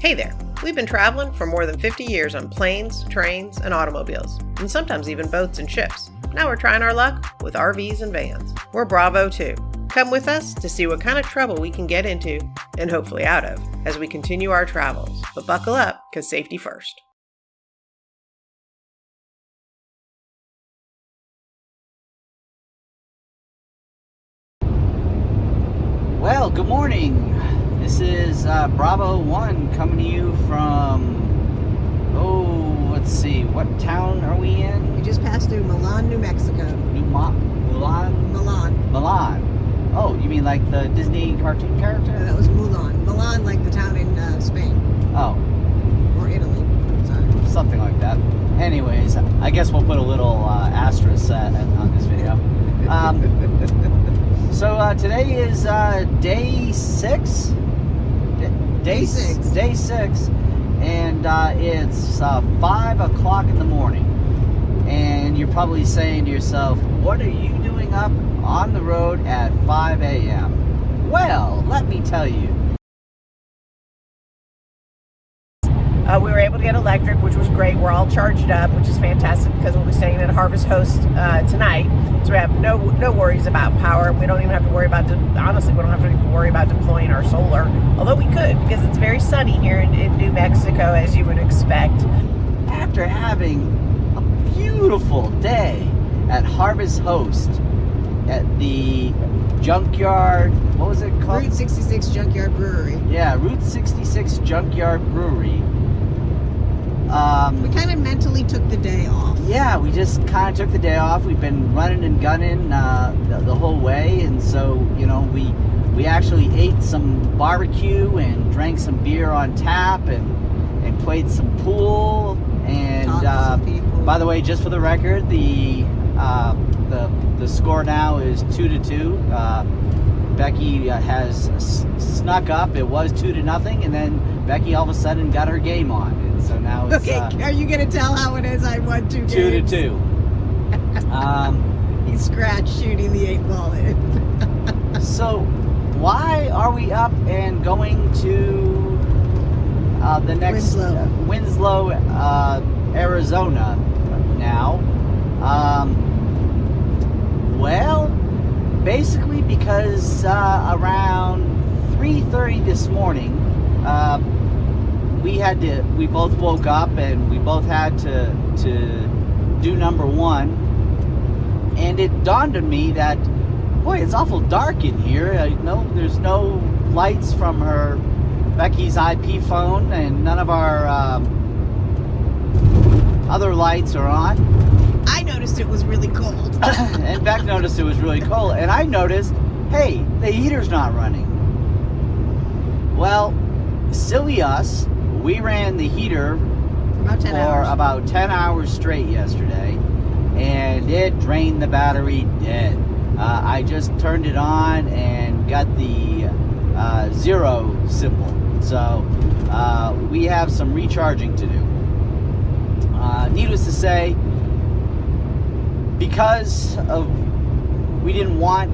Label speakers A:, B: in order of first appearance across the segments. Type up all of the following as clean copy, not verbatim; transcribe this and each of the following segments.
A: Hey there! We've been traveling for more than 50 years on planes, trains, and automobiles, and sometimes even boats and ships. Now we're trying our luck with RVs and vans. We're Bravo too. Come with us to see what kind of trouble we can get into, and hopefully out of, as we continue our travels. But buckle up, because safety first.
B: Well, good morning. This is Bravo 1 coming to you from, let's see, what town are we in?
C: We just passed through Milan, New Mexico.
B: Milan?
C: Milan.
B: Oh, you mean like the Disney cartoon character?
C: No, that was Mulan. Milan, like the town in Spain.
B: Oh.
C: Or Italy. Sorry.
B: Something like that. Anyways, I guess we'll put a little asterisk on this video. So today is day 6. Day 6, and it's 5 o'clock in the morning, and you're probably saying to yourself, what are you doing up on the road at 5 a.m.? Well, let me tell you.
A: We were able to get electric, which was great. We're all charged up, which is fantastic because we'll be staying at Harvest Host tonight. So we have no worries about power. We don't even have to worry about, honestly, we don't have to worry about deploying our solar. Although we could, because it's very sunny here in New Mexico, as you would expect.
B: After having a beautiful day at Harvest Host at the Junkyard, what was it called?
C: Route 66 Junkyard Brewery.
B: Yeah, Route 66 Junkyard Brewery.
C: We kind of mentally took the day off.
B: Yeah, we just kind of took the day off. We've been running and gunning the whole way, and so, you know, we actually ate some barbecue and drank some beer on tap and played some pool. And
C: talked to some people.
B: By the way, just for the record, the score now is 2-2. Becky has snuck up. It was 2-0, and then Becky all of a sudden got her game on. And so now it's
C: Okay, are you going to tell how it is? I won 2 games.
B: 2-2.
C: He scratched shooting the 8 ball in.
B: So why are we up and going to the next Winslow, Arizona now? Well, basically because around 3:30 this morning, we both woke up and we both had to do number 1, and it dawned on me that, boy, it's awful dark in here. There's no lights from Becky's IP phone, and none of our other lights are on.
C: I noticed it was really cold.
B: And Beck noticed it was really cold. And I noticed, hey, the heater's not running. Well, silly us, we ran the heater for about 10 hours straight yesterday, and it drained the battery dead. I just turned it on and got the 0 symbol. So we have some recharging to do. Needless to say, because we didn't want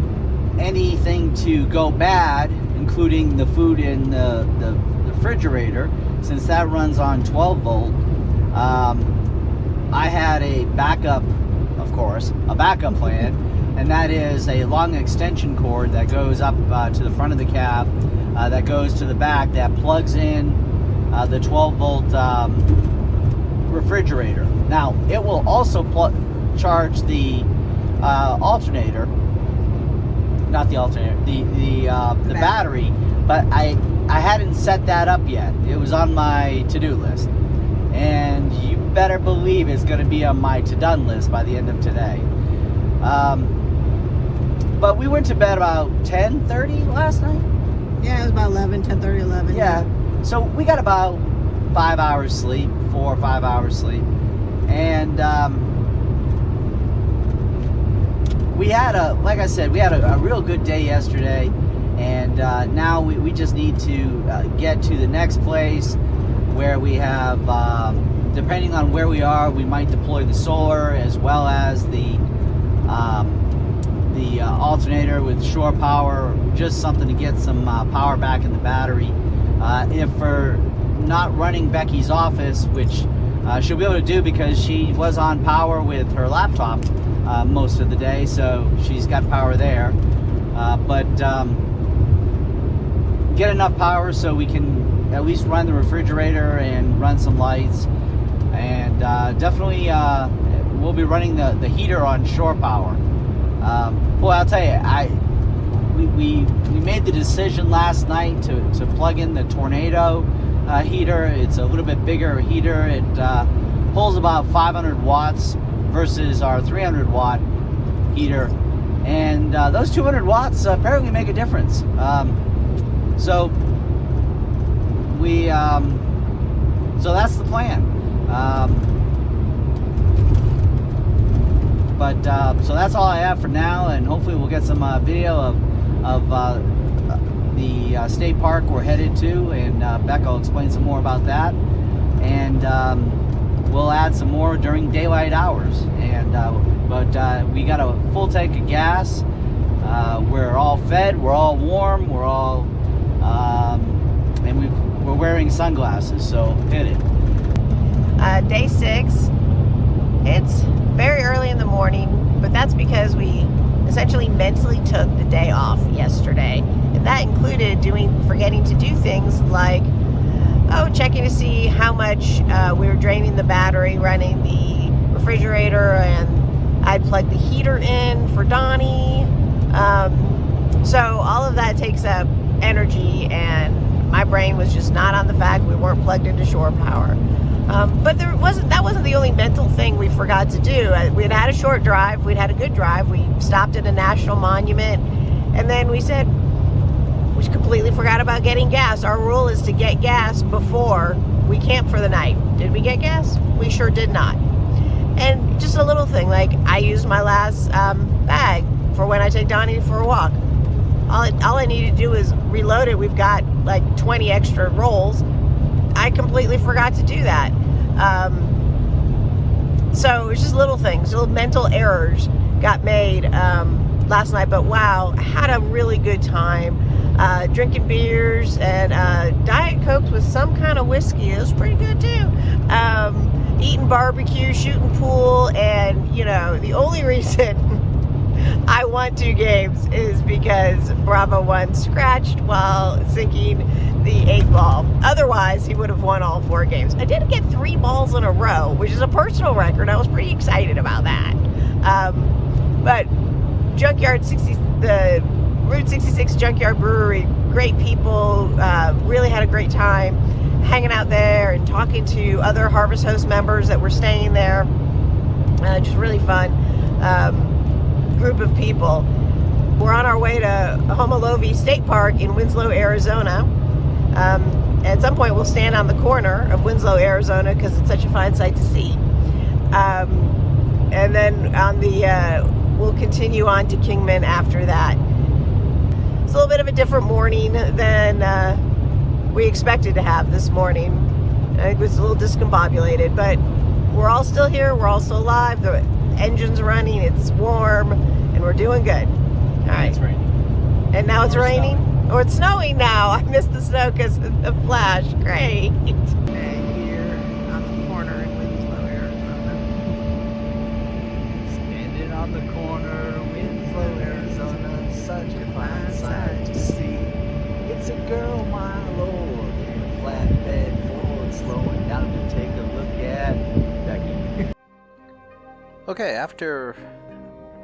B: anything to go bad, including the food in the refrigerator, since that runs on 12 volt, I had a backup plan, and that is a long extension cord that goes up to the front of the cab, that goes to the back, that plugs in the 12 volt refrigerator. Now, it will also charge the alternator, not the alternator, the battery, but I hadn't set that up yet. It was on my to-do list, and you better believe it's going to be on my to-done list by the end of today. But we went to bed about 10:30 last night.
C: Yeah, it was about 10:30, 11.
B: Yeah, so we got about 5 hours sleep, 4 or 5 hours sleep, and we had a real good day yesterday, and now we just need to get to the next place where we have, depending on where we are, we might deploy the solar as well as the alternator with shore power, just something to get some power back in the battery. If for not running Becky's office, which she'll be able to do because she was on power with her laptop most of the day, so she's got power there. But get enough power so we can at least run the refrigerator and run some lights. And definitely we'll be running the heater on shore power. Boy, I'll tell you, we made the decision last night to plug in the Tornado heater. It's a little bit bigger heater. It pulls about 500 watts versus our 300 watt heater, and those 200 watts apparently make a difference. So that's the plan. So that's all I have for now, and hopefully we'll get some video of the state park we're headed to, and Becca will explain some more about that, and we'll add some more during daylight hours. And but we got a full tank of gas. We're all fed, we're all warm, we're all and we're wearing sunglasses, so hit it.
A: Day 6. It's very early in the morning, but that's because we essentially mentally took the day off yesterday, and that included forgetting to do things like checking to see how much we were draining the battery running the refrigerator, and I'd plugged the heater in for Donnie. So all of that takes up energy, and my brain was just not on the fact we weren't plugged into shore power. But that wasn't the only mental thing we forgot to do. We'd had a short drive. We'd had a good drive. We stopped at a national monument, and then we said we completely forgot about getting gas. Our rule is to get gas before we camp for the night. Did we get gas? We sure did not. And just a little thing, like I used my last bag for when I take Donnie for a walk. All I need to do is reload it. We've got like 20 extra rolls. I completely forgot to do that. So it's just little things, little mental errors got made last night. But wow, I had a really good time drinking beers and Diet Cokes with some kind of whiskey. It was pretty good too. Eating barbecue, shooting pool, and the only reason I won 2 games is because Bravo 1 scratched while sinking the 8 ball. Otherwise, he would have won all 4 games. I did get 3 balls in a row, which is a personal record. I was pretty excited about that. But the Route 66 Junkyard Brewery, great people, really had a great time hanging out there and talking to other Harvest Host members that were staying there. Just really fun. Group of people. We're on our way to Homolovi State Park in Winslow, Arizona. At some point we'll stand on the corner of Winslow, Arizona, because it's such a fine sight to see. And then we'll continue on to Kingman after that. It's a little bit of a different morning than we expected to have this morning. I think it was a little discombobulated, but we're all still here. We're all still alive. The engine's running. It's warm, and we're doing good. All right.
B: It's raining.
A: And now it's raining?
B: Snowing.
A: Oh, it's snowing now. I missed the snow because of the flash. Great. Here on the corner in Winslow, Arizona.
B: Standing on the corner, Winslow, Arizona, such a fine sight to see. It's a girl, my lord, in a flatbed Ford, slowing down to take a look at Becky. Okay, after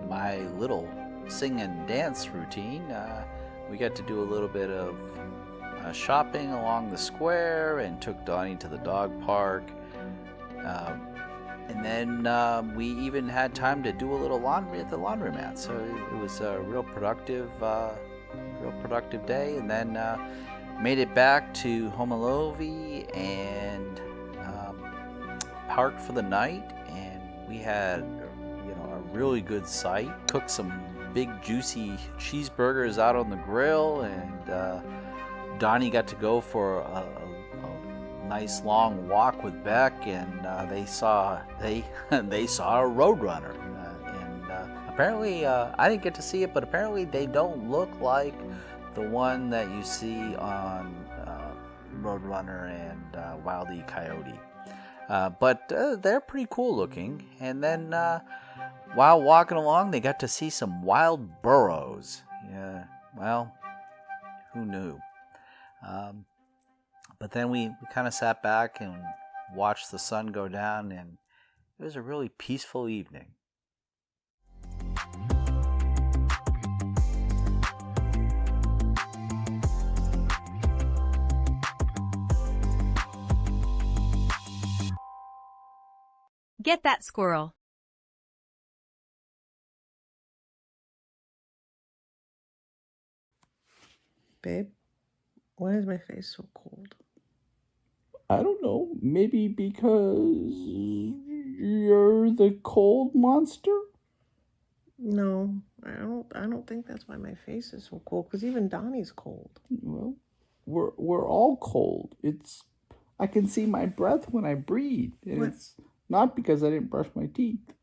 B: my little sing and dance routine, we got to do a little bit of shopping along the square and took Donnie to the dog park. And then we even had time to do a little laundry at the laundromat. So it was a real productive day. And then made it back to Homolovi and parked for the night. And we had a really good sight. Cooked some big juicy cheeseburgers out on the grill, and Donnie got to go for a nice long walk with Beck, and they saw a Roadrunner, and apparently I didn't get to see it, but apparently they don't look like the one that you see on
D: roadrunner and Wile E. Coyote. But they're pretty cool looking. And then while walking along, they got to see some wild burros. Yeah, well, who knew? But then we kind of sat back and watched the sun go down, and it was a really peaceful evening.
E: Get that squirrel.
A: Babe, why is my face so cold?
F: I don't know. Maybe because you're the cold monster?
A: No, I don't think that's why my face is so cold, because even Donnie's cold.
F: Well, we're all cold. I can see my breath when I breathe. And
A: What?
F: it's not because I didn't brush my teeth.